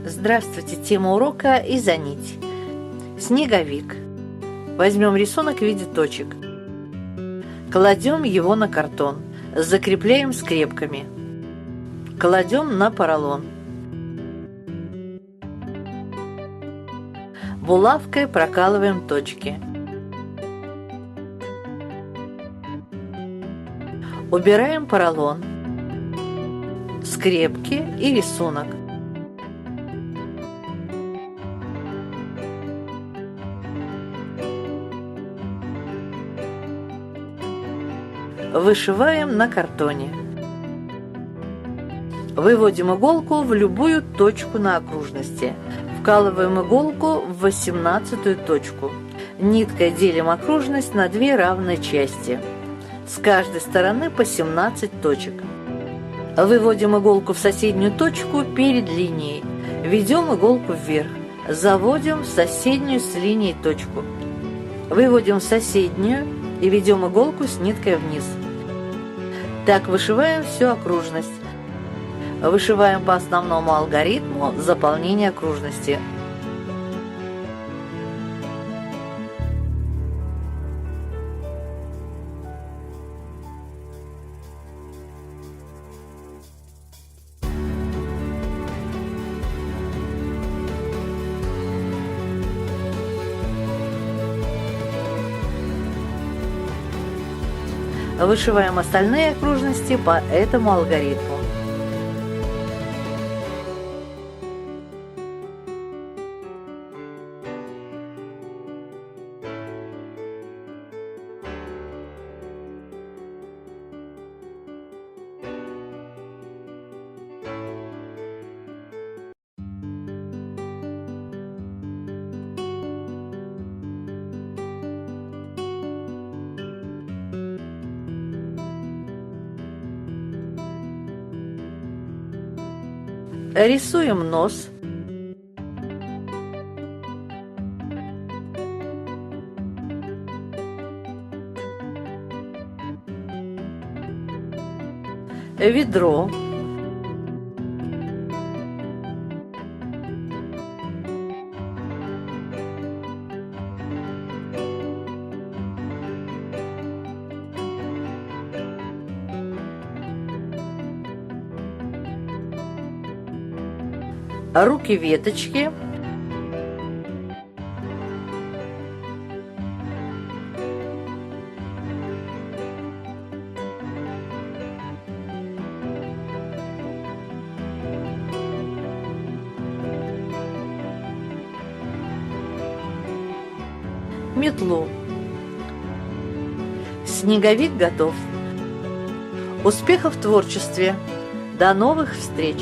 Здравствуйте! Тема урока «Изонить». Снеговик. Возьмем рисунок в виде точек. Кладем его на картон. Закрепляем скрепками. Кладем на поролон. Булавкой прокалываем точки. Убираем поролон, скрепки и рисунок. Вышиваем на картоне. Выводим иголку в любую точку на окружности. Вкалываем иголку в 18-ю точку. Ниткой делим окружность на 2 равные части. С каждой стороны по 17 точек. Выводим иголку в соседнюю точку перед линией. Ведем иголку вверх. Заводим в соседнюю с линией точку. Выводим в соседнюю и ведем иголку с ниткой вниз. Так вышиваем всю окружность. Вышиваем по основному алгоритму заполнения окружности. Вышиваем остальные окружности по этому алгоритму. Рисуем нос. Ведро. Руки веточки. Метлу. Снеговик готов. Успехов в творчестве! До новых встреч!